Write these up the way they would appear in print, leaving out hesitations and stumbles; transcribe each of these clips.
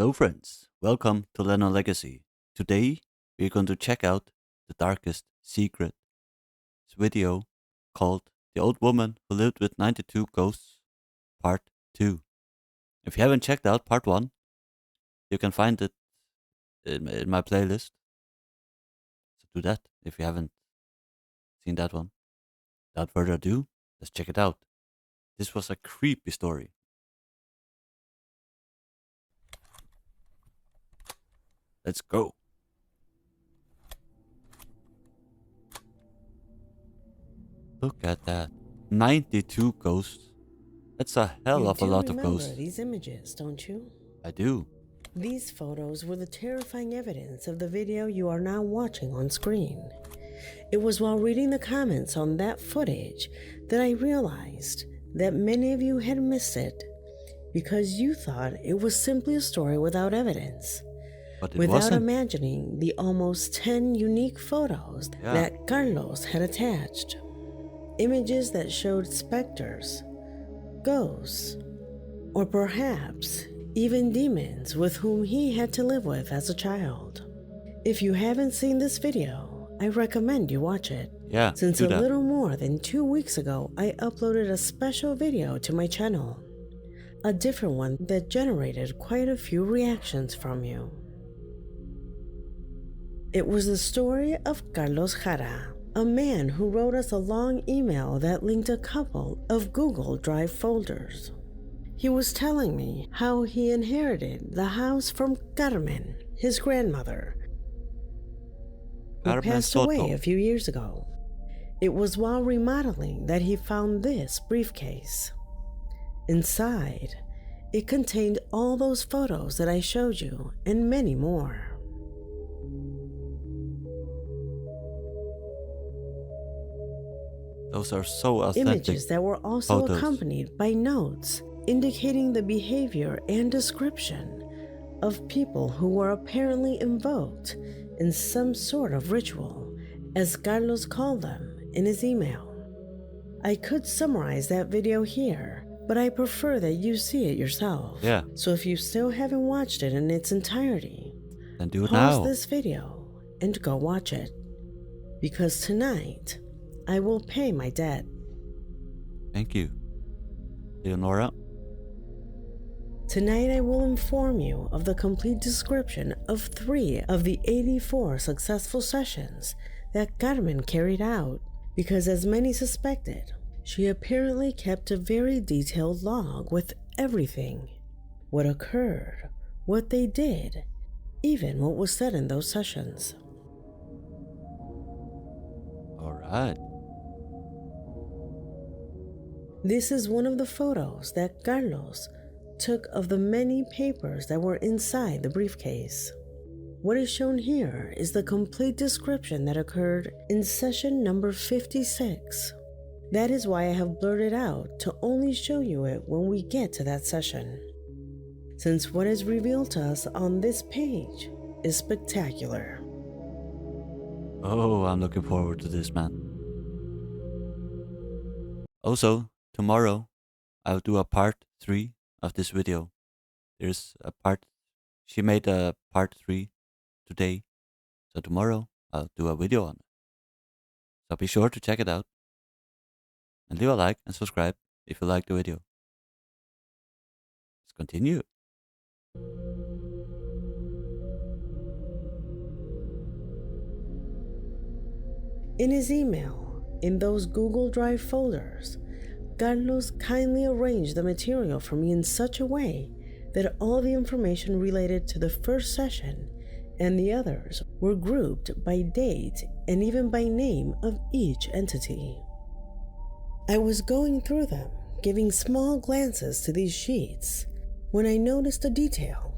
Hello friends, welcome to Leno Legacy. Today we're going to check out the darkest secret video called The Old Woman Who Lived with 92 Ghosts Part 2. If you haven't checked out Part 1, you can find it in my playlist. So do that if you haven't seen that one. Without further ado, let's check it out. This was a creepy story. Let's go. Look at that. 92 ghosts. That's a hell You of a do lot of remember ghosts. these images, don't you? I do. These photos were the terrifying evidence of the video you are now watching on screen. It was while reading the comments on that footage that I realized that many of you had missed it because you thought it was simply a story without evidence, But it without wasn't. imagining the almost 10 unique photos Yeah. that Carlos had attached. Images that showed specters, ghosts, or perhaps even demons with whom he had to live with as a child. If you haven't seen this video, I recommend you watch it. Yeah, Since do a that. little more than 2 weeks ago, I uploaded a special video to my channel. A different one that generated quite a few reactions from you. It was the story of Carlos Jara, a man who wrote us a long email that linked a couple of Google Drive folders. He was telling me how he inherited the house from Carmen, his grandmother, who Carmen passed away Soto. a few years ago. It was while remodeling that he found this briefcase. Inside, it contained all those photos that I showed you and many more. Those are so authentic. Images that were also photos. accompanied by notes indicating the behavior and description of people who were apparently invoked in some sort of ritual, as Carlos called them in his email. I could summarize that video here, but I prefer that you see it yourself. Yeah. So if you still haven't watched it in its entirety, Then do it pause now. this video and go watch it. Because tonight, I will pay my debt. Thank you, Leonora. Tonight I will inform you of the complete description of 3 of the 84 successful sessions that Carmen carried out, because as many suspected, she apparently kept a very detailed log with everything. What occurred, what they did, even what was said in those sessions. Alright. This is one of the photos that Carlos took of the many papers that were inside the briefcase. What is shown here is the complete description that occurred in session number 56. That is why I have blurred it out to only show you it when we get to that session, since what is revealed to us on this page is spectacular. Oh, I'm looking forward to this, man. Also, tomorrow I'll do a part 3 of this video. She made a part 3 today. So tomorrow I'll do a video on it. So be sure to check it out. And leave a like and subscribe if you like the video. Let's continue. In his email, in those Google Drive folders, Carlos kindly arranged the material for me in such a way that all the information related to the first session and the others were grouped by date and even by name of each entity. I was going through them, giving small glances to these sheets, when I noticed a detail.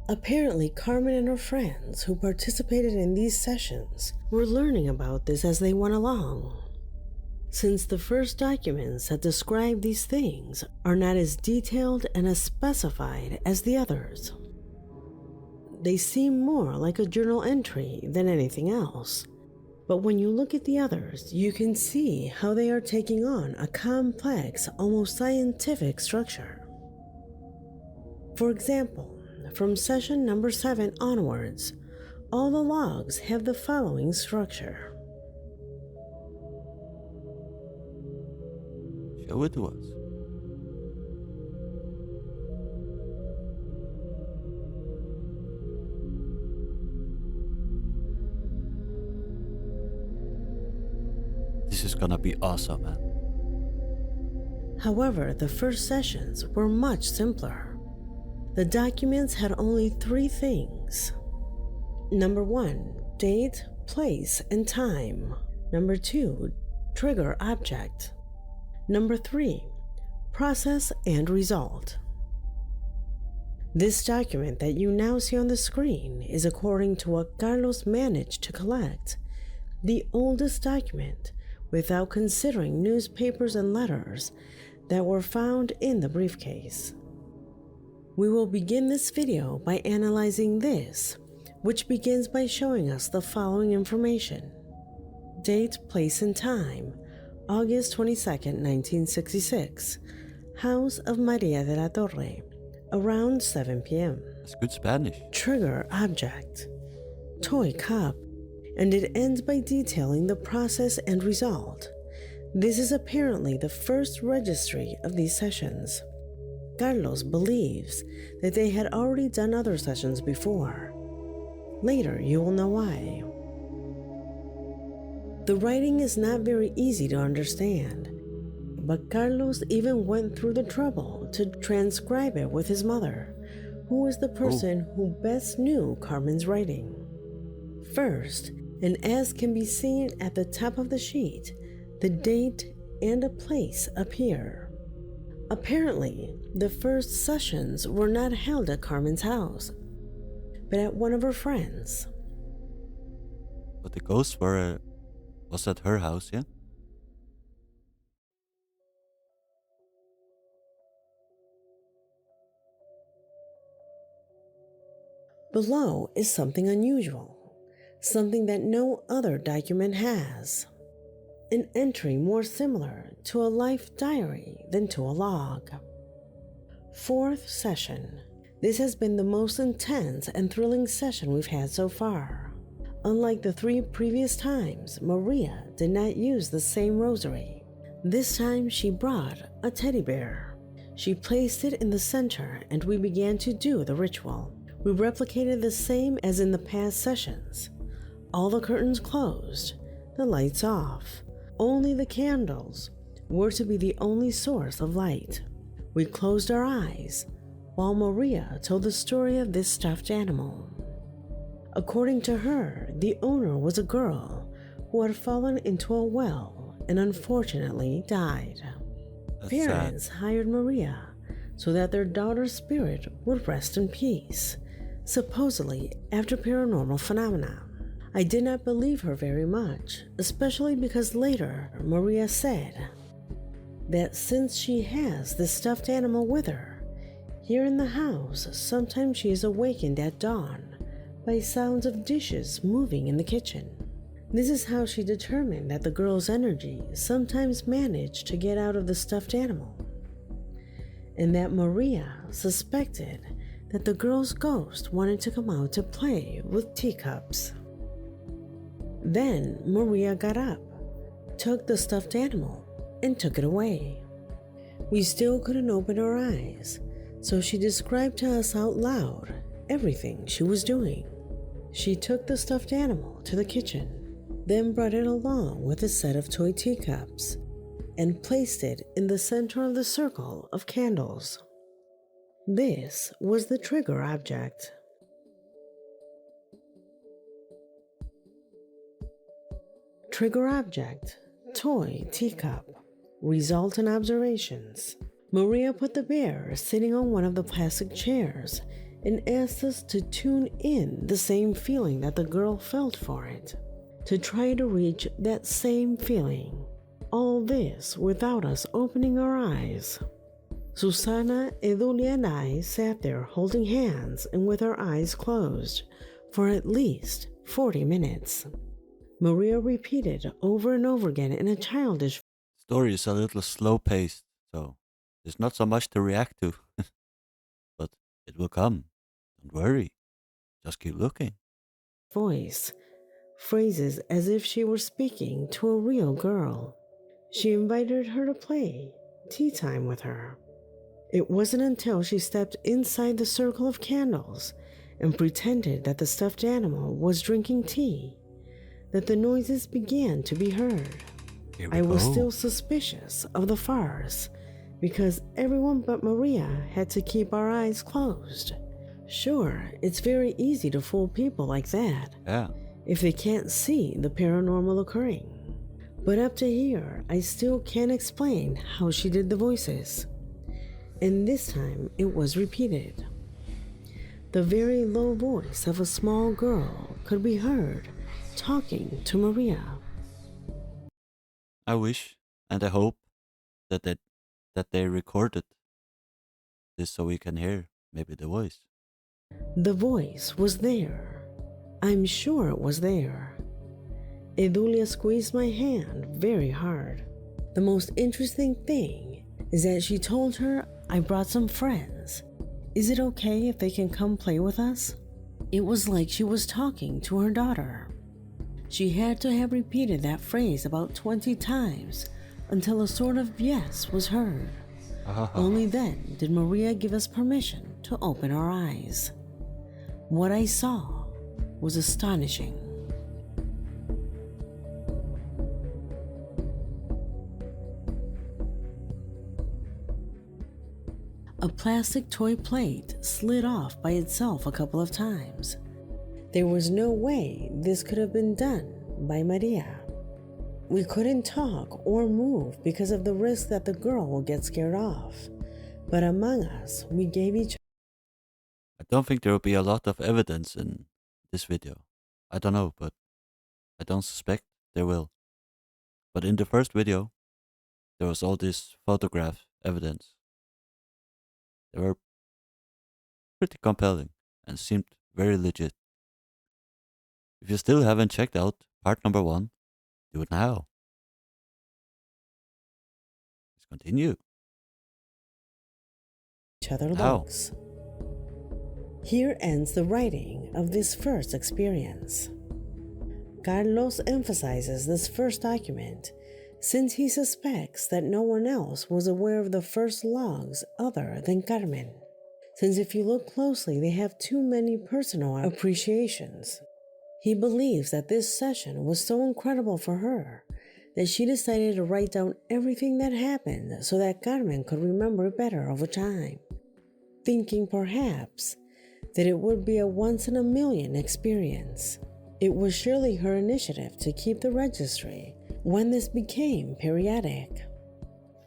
Apparently, Carmen and her friends who participated in these sessions were learning about this as they went along, since the first documents that describe these things are not as detailed and as specified as the others. They seem more like a journal entry than anything else, but when you look at the others, you can see how they are taking on a complex, almost scientific structure. For example, from session number 7 onwards, all the logs have the following structure. Show it to us. This is gonna be awesome, man. However, the first sessions were much simpler. The documents had only 3 things. Number 1, date, place, and time. Number 2, trigger object. Number 3, process and result. This document that you now see on the screen is according to what Carlos managed to collect, the oldest document without considering newspapers and letters that were found in the briefcase. We will begin this video by analyzing this, which begins by showing us the following information. Date, place, and time, August 22nd, 1966, House of Maria de la Torre, around 7 p.m. That's good Spanish. Trigger object, toy cup, and it ends by detailing the process and result. This is apparently the first registry of these sessions. Carlos believes that they had already done other sessions before. Later, you will know why. The writing is not very easy to understand, but Carlos even went through the trouble to transcribe it with his mother, who was the person who best knew Carmen's writing. First, and as can be seen at the top of the sheet, the date and a place appear. Apparently, the first sessions were not held at Carmen's house, but at one of her friends. But the ghosts was at her house, yeah? Below is something unusual, something that no other document has. An entry more similar to a life diary than to a log. 4th session. This has been the most intense and thrilling session we've had so far. Unlike the 3 previous times, Maria did not use the same rosary. This time she brought a teddy bear. She placed it in the center and we began to do the ritual. We replicated the same as in the past sessions. All the curtains closed, the lights off. Only the candles were to be the only source of light. We closed our eyes while Maria told the story of this stuffed animal. According to her, the owner was a girl who had fallen into a well and unfortunately died. That's Parents sad. hired Maria so that their daughter's spirit would rest in peace, supposedly after paranormal phenomena. I did not believe her very much, especially because later Maria said that since she has this stuffed animal with her, here in the house, sometimes she is awakened at dawn by sounds of dishes moving in the kitchen. This is how she determined that the girl's energy sometimes managed to get out of the stuffed animal, and that Maria suspected that the girl's ghost wanted to come out to play with teacups. Then Maria got up, took the stuffed animal, and took it away. We still couldn't open our eyes, so she described to us out loud everything she was doing. She took the stuffed animal to the kitchen, then brought it along with a set of toy teacups, and placed it in the center of the circle of candles. This was the trigger object. Trigger object, toy teacup. Result and observations. Maria put the bear sitting on one of the plastic chairs and asked us to tune in the same feeling that the girl felt for it, to try to reach that same feeling. All this without us opening our eyes. Susana, Edulia, and I sat there holding hands and with our eyes closed for at least 40 minutes. Maria repeated over and over again in a childish Story is a little slow paced, so there's not so much to react to. But it will come. Don't worry, just keep looking. Voice, phrases as if she were speaking to a real girl. She invited her to play tea time with her. It wasn't until she stepped inside the circle of candles and pretended that the stuffed animal was drinking tea that the noises began to be heard. Here we I go. was still suspicious of the farce because everyone but Maria had to keep our eyes closed. Sure, it's very easy to fool people like that Yeah. if they can't see the paranormal occurring. But up to here, I still can't explain how she did the voices. And this time it was repeated. The very low voice of a small girl could be heard talking to Maria. I wish and I hope that they recorded this so we can hear maybe the voice. The voice was there. I'm sure it was there. Edulia squeezed my hand very hard. The most interesting thing is that she told her I brought some friends. Is it okay if they can come play with us? It was like she was talking to her daughter. She had to have repeated that phrase about 20 times until a sort of yes was heard. Only then did Maria give us permission to open our eyes. What I saw was astonishing. A plastic toy plate slid off by itself a couple of times. There was no way this could have been done by Maria. We couldn't talk or move because of the risk that the girl will get scared off. But among us, we gave each I don't think there will be a lot of evidence in this video. I don't know, but I don't suspect there will. But in the first video, there was all this photograph evidence. They were pretty compelling and seemed very legit. If you still haven't checked out part number 1, do it now. Let's continue. other Now. looks. Here ends the writing of this first experience. Carlos emphasizes this first document since he suspects that no one else was aware of the first logs other than Carmen. Since if you look closely, they have too many personal appreciations. He believes that this session was so incredible for her that she decided to write down everything that happened so that Carmen could remember it better over time, thinking perhaps that it would be a once-in-a-million experience. It was surely her initiative to keep the registry when this became periodic.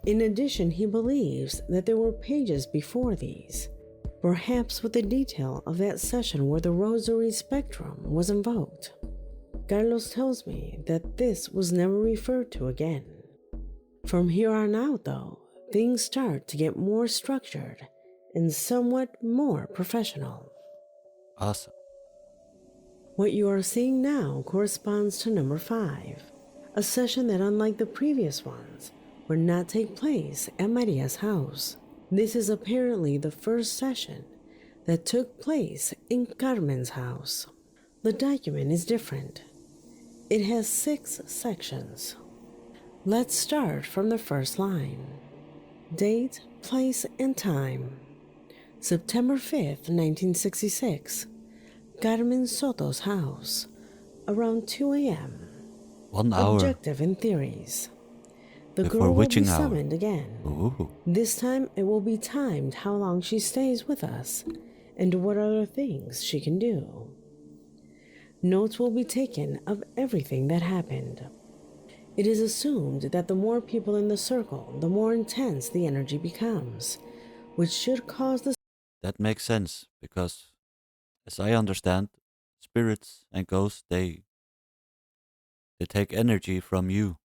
In addition, he believes that there were pages before these, perhaps with the detail of that session where the rosary spectrum was invoked. Carlos tells me that this was never referred to again. From here on out, though, things start to get more structured and somewhat more professional. Awesome. What you are seeing now corresponds to number 5, a session that, unlike the previous ones, would not take place at Maria's house. This is apparently the first session that took place in Carmen's house. The document is different. It has 6 sections. Let's start from the first line. Date, place, and time. September 5th, 1966. Carmen Soto's house. Around 2 a.m. 1 hour Objective and theories. The before girl will be witching hour. summoned again. Ooh. This time it will be timed how long she stays with us and what other things she can do. Notes will be taken of everything that happened. It is assumed that the more people in the circle, the more intense the energy becomes, which should cause the That makes sense because, as I understand, spirits and ghosts they take energy from you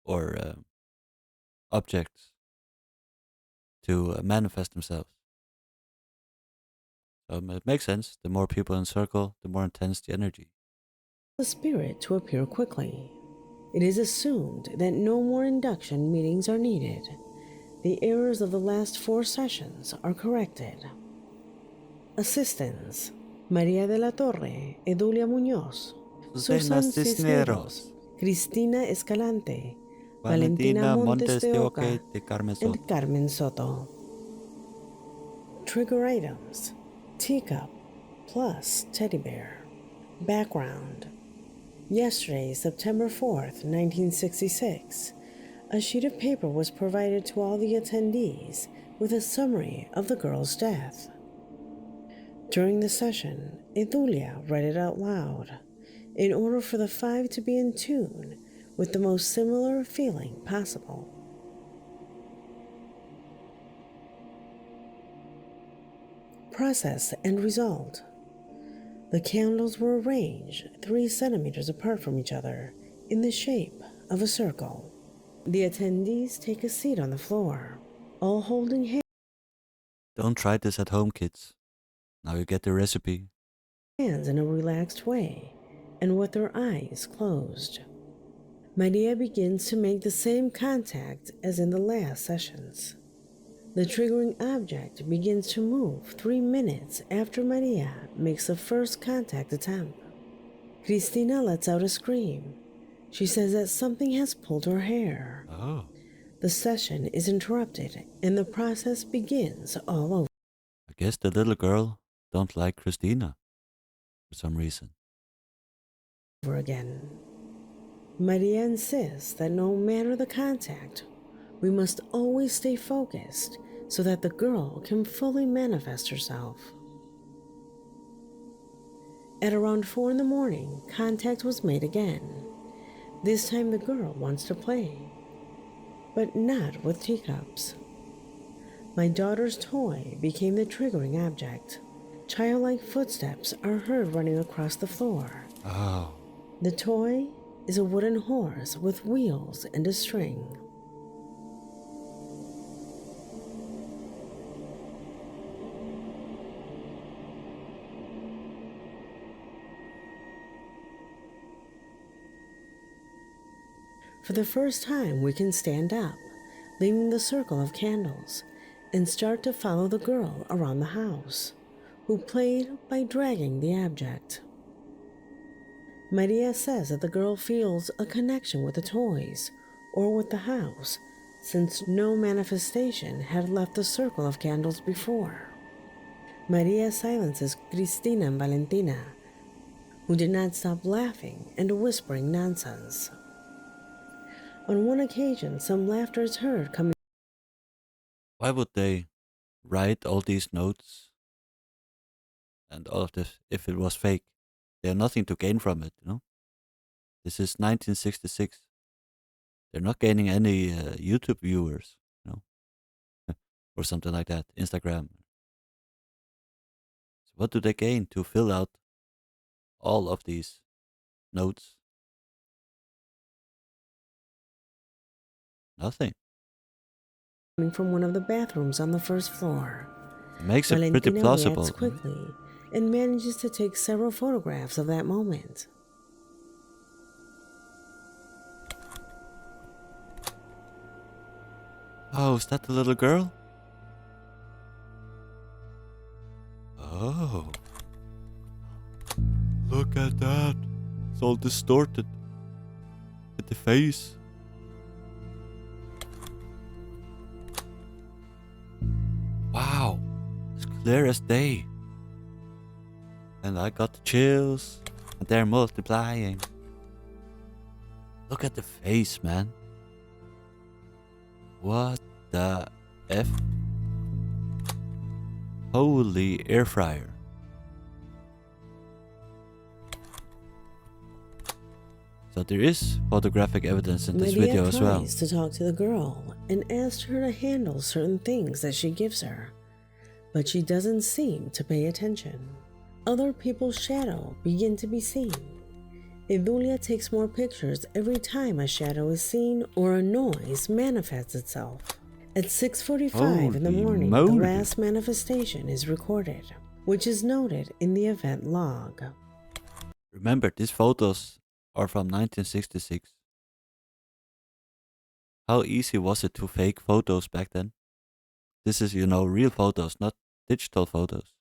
or objects to manifest themselves. So it makes sense. The more people in circle, the more intense the energy. spirit to appear quickly. It is assumed that no more induction meetings are needed. The errors of the last 4 sessions are corrected. Assistants: María de la Torre, Edulia Muñoz, Susana Susan Cisneros, Cisneros, Cristina Escalante, Valentina Valentina Montes Montes de de Oca, Oque de Carmen and Soto. Carmen Soto. Trigger items: teacup plus teddy bear. Background: yesterday, September 4th, 1966, a sheet of paper was provided to all the attendees with a summary of the girl's death. During the session, Edulia read it out loud in order for the five to be in tune with the most similar feeling possible. Process and result: the candles were arranged 3 centimeters apart from each other in the shape of a circle. The attendees take a seat on the floor, all holding Don't try this at home, kids. Now you get the recipe. hands in a relaxed way and with their eyes closed. Maria begins to make the same contact as in the last sessions. The triggering object begins to move 3 minutes after Maria makes the first contact attempt. Cristina lets out a scream. She says that something has pulled her hair. Oh. The session is interrupted and the process begins all I guess the little girl don't like Christina for some reason. over again. Maria insists that no matter the contact, we must always stay focused so that the girl can fully manifest herself. At around 4 in the morning, contact was made again. This time the girl wants to play, but not with teacups. My daughter's toy became the triggering object. Childlike footsteps are heard running across the floor. Oh. The toy is a wooden horse with wheels and a string. For the first time, we can stand up, leaving the circle of candles, and start to follow the girl around the house, who played by dragging the object. Maria says that the girl feels a connection with the toys or with the house, since no manifestation had left the circle of candles before. Maria silences Cristina and Valentina, who did not stop laughing and whispering nonsense. On one occasion, some laughter is heard coming. Why would they write all these notes and all of this if it was fake? They have nothing to gain from it, you know? This is 1966. They're not gaining any YouTube viewers, you know, or something like that, Instagram. So what do they gain to fill out all of these notes? Nothing. From one of the bathrooms on the first floor. It makes it pretty Valentina reacts plausible. quickly and manages to take several photographs of that moment. Oh, is that the little girl? Oh. Look at that. It's all distorted. At the face. Wow. It's clear as day. And I got the chills. And they're multiplying. Look at the face, man. What the F? Holy air fryer. So there is photographic evidence in this Maria video as well. tries to talk to the girl and asks her to handle certain things that she gives her, but she doesn't seem to pay attention. Other people's shadow begin to be seen. Edulia takes more pictures every time a shadow is seen or a noise manifests itself. At 6:45 in the Holy morning, moly. the last manifestation is recorded, which is noted in the event log. Remember, these photos are from 1966. How easy was it to fake photos back then? This is, real photos, not digital photos.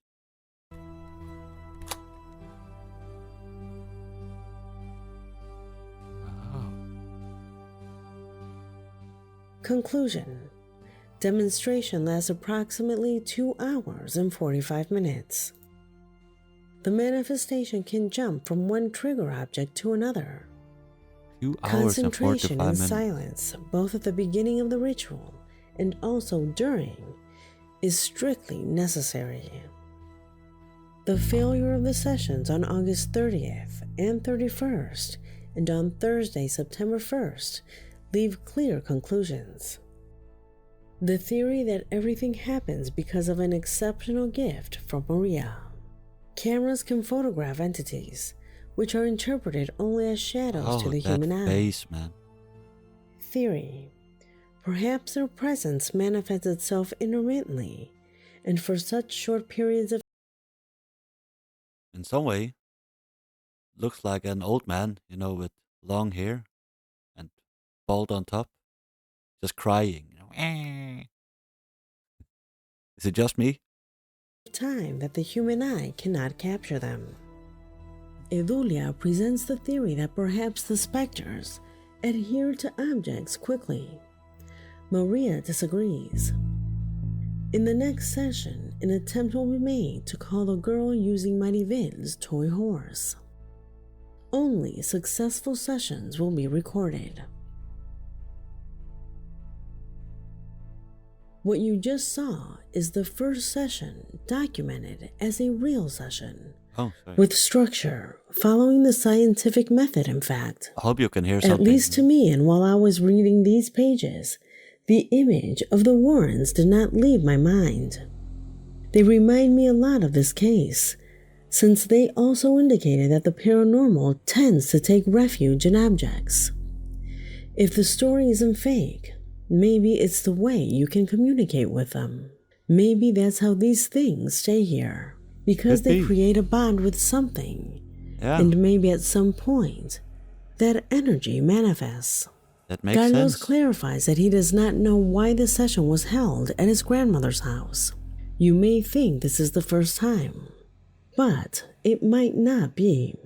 Conclusion. Demonstration lasts approximately 2 hours and 45 minutes. The manifestation can jump from one trigger object to another. 2 hours and Concentration 45 and minutes. silence, both at the beginning of the ritual and also during, is strictly necessary. The failure of the sessions on August 30th and 31st and on Thursday, September 1st, leave clear conclusions. The theory that everything happens because of an exceptional gift from Maria. Cameras can photograph entities, which are interpreted only as shadows to the human eye. Face, man. Theory. Perhaps their presence manifests itself intermittently, and for such short periods of In some way, looks like an old man, with long hair and bald on top, just crying. "Eh." Is it just me? time that the human eye cannot capture them. Edulia presents the theory that perhaps the specters adhere to objects quickly. Maria disagrees. In the next session, an attempt will be made to call the girl using Mighty Vid's toy horse. Only successful sessions will be recorded. What you just saw is the first session documented as a real session. Oh, sorry. With structure, following the scientific method, in fact. I hope you can hear something. At least to me, and while I was reading these pages, the image of the Warrens did not leave my mind. They remind me a lot of this case, since they also indicated that the paranormal tends to take refuge in objects. If the story isn't fake, maybe it's the way you can communicate with them. Maybe that's how these things stay here, because they create a bond with something. Yeah. And maybe at some point, that energy manifests. That makes Carlos sense. clarifies that he does not know why the session was held at his grandmother's house. You may think this is the first time, but it might not be.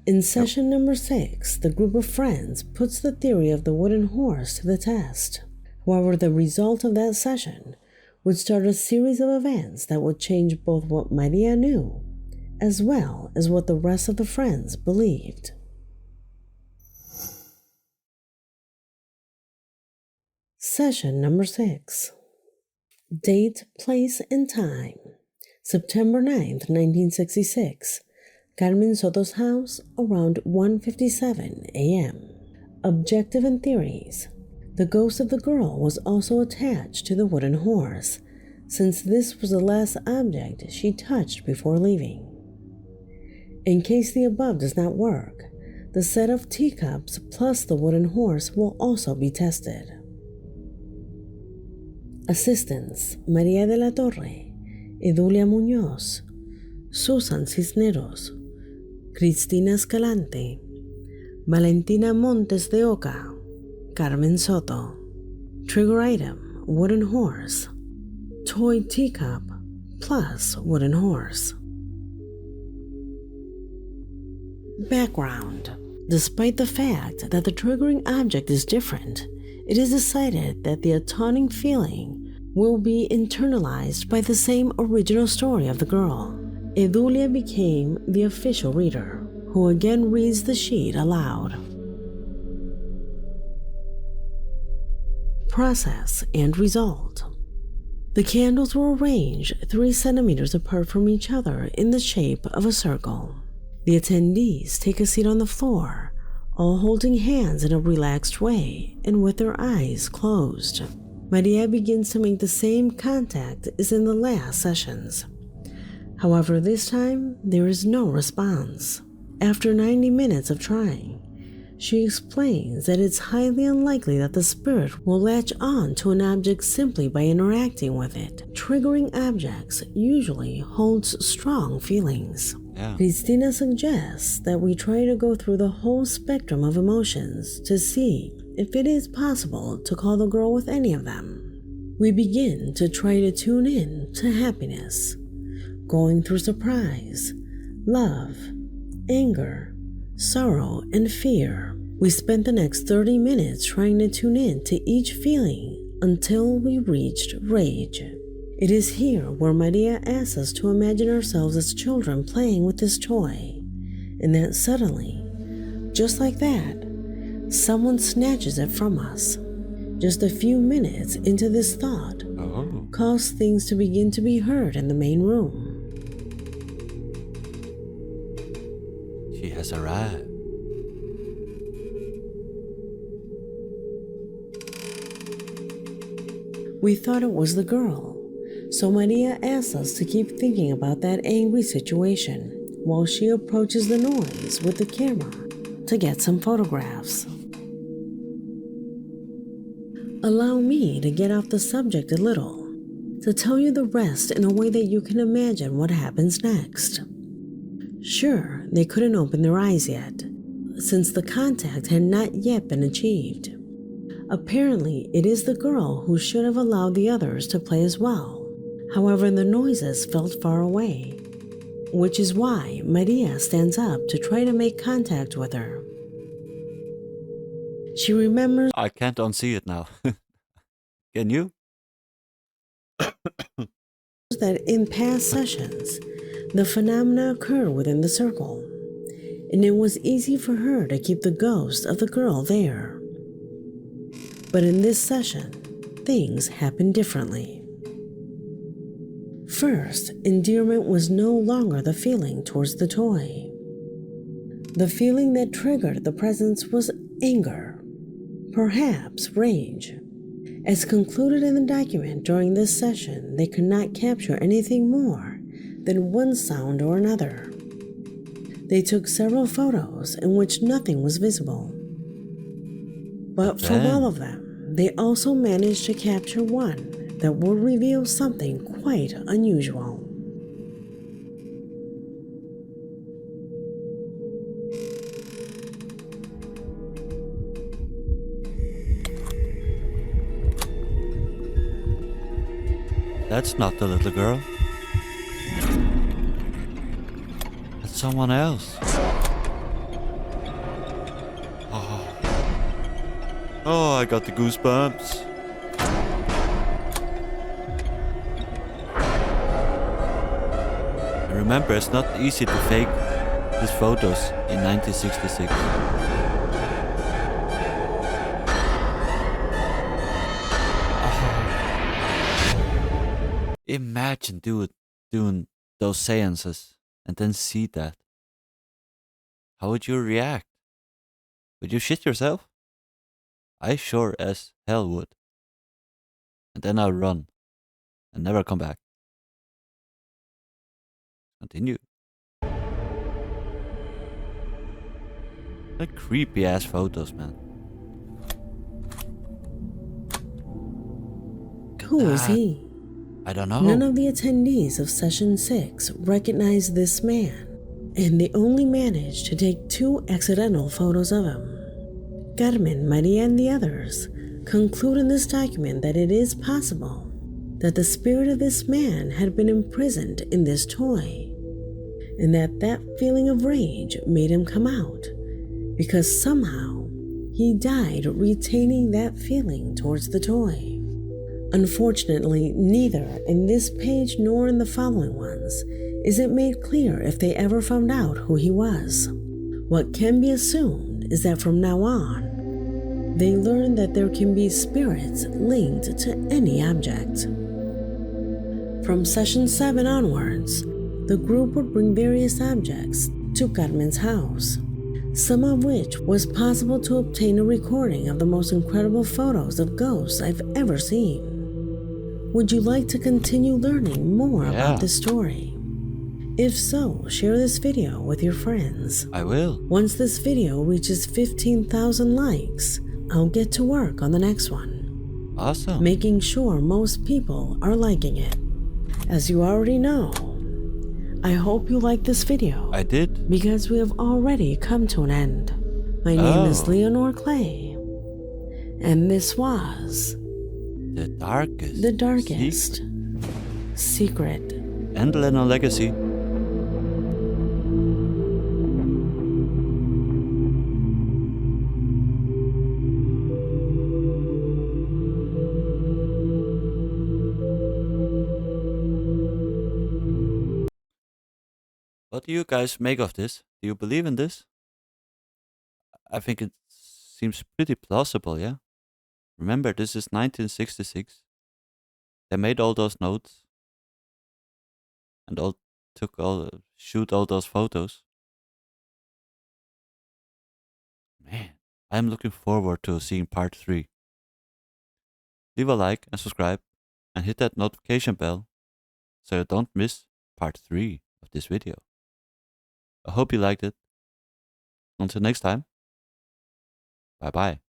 In session number 6, the group of friends puts the theory of the wooden horse to the test. However, the result of that session would start a series of events that would change both what Maria knew, as well as what the rest of the friends believed. Session number 6. Date, place, and time. September 9th, 1966. Carmen Soto's house around 1:57 a.m. Objective and theories. The ghost of the girl was also attached to the wooden horse, since this was the last object she touched before leaving. In case the above does not work, the set of teacups plus the wooden horse will also be tested. Assistants: María de la Torre, Edulia Muñoz, Susan Cisneros, Cristina Escalante, Valentina Montes de Oca, Carmen Soto. Trigger item: wooden horse. Toy teacup plus wooden horse. Background: despite the fact that the triggering object is different, it is decided that the atoning feeling will be internalized by the same original story of the girl. Edulia became the official reader, who again reads the sheet aloud. Process and result. The candles were arranged 3 centimeters apart from each other in the shape of a circle. The attendees take a seat on the floor, all holding hands in a relaxed way and with their eyes closed. Maria begins to make the same contact as in the last sessions. However, this time there is no response. After 90 minutes of trying, she explains that it's highly unlikely that the spirit will latch on to an object simply by interacting with it. Triggering objects usually holds strong feelings. Yeah. Cristina suggests that we try to go through the whole spectrum of emotions to see if it is possible to call the girl with any of them. We begin to try to tune in to happiness, going through surprise, love, anger, sorrow, and fear. We spent the next 30 minutes trying to tune in to each feeling until we reached rage. It is here where Maria asks us to imagine ourselves as children playing with this toy, and that suddenly, just like that, someone snatches it from us. Just a few minutes into this thought caused things to begin to be heard in the main room. She has arrived. We thought it was the girl, so Maria asks us to keep thinking about that angry situation while she approaches the noise with the camera to get some photographs. Allow me to get off the subject a little, to tell you the rest in a way that you can imagine what happens next. Sure, they couldn't open their eyes yet, since the contact had not yet been achieved. Apparently, it is the girl who should have allowed the others to play as well. However, the noises felt far away, which is why Maria stands up to try to make contact with her. She remembers I can't unsee it now. Can you? that in past sessions, the phenomena occur within the circle, and it was easy for her to keep the ghost of the girl there. But in this session, things happened differently. First, endearment was no longer the feeling towards the toy. The feeling that triggered the presence was anger, perhaps rage. As concluded in the document during this session, they could not capture anything more than one sound or another. They took several photos in which nothing was visible. But from all of them, they also managed to capture one that would reveal something quite unusual. That's not the little girl. That's someone else. Oh, I got the goosebumps. And remember, it's not easy to fake these photos in 1966. Imagine doing those seances and then see that. How would you react? Would you shit yourself? I sure as hell would. And then I'll run and never come back. Continue. Like creepy ass photos, man. Who is he? I don't know. None of the attendees of Session 6 recognized this man, and they only managed to take 2 accidental photos of him. Carmen, Maria, and the others conclude in this document that it is possible that the spirit of this man had been imprisoned in this toy, and that feeling of rage made him come out, because somehow he died retaining that feeling towards the toy. Unfortunately, neither in this page nor in the following ones is it made clear if they ever found out who he was. What can be assumed is that from now on, they learned that there can be spirits linked to any object. From Session 7 onwards, the group would bring various objects to Carmen's house, some of which was possible to obtain a recording of the most incredible photos of ghosts I've ever seen. Would you like to continue learning more about this story? If so, share this video with your friends. I will. Once this video reaches 15,000 likes, I'll get to work on the next one. Awesome. Making sure most people are liking it. As you already know, I hope you liked this video. I did. Because we have already come to an end. My name is Leonore Clay, and this was The Darkest Secret. And Lennon Legacy. What do you guys make of this? Do you believe in this? I think it seems pretty plausible, yeah? Remember, this is 1966. They made all those notes and all shoot all those photos. Man, I'm looking forward to seeing part 3. Leave a like and subscribe and hit that notification bell so you don't miss part 3 of this video. I hope you liked it. Until next time, bye bye.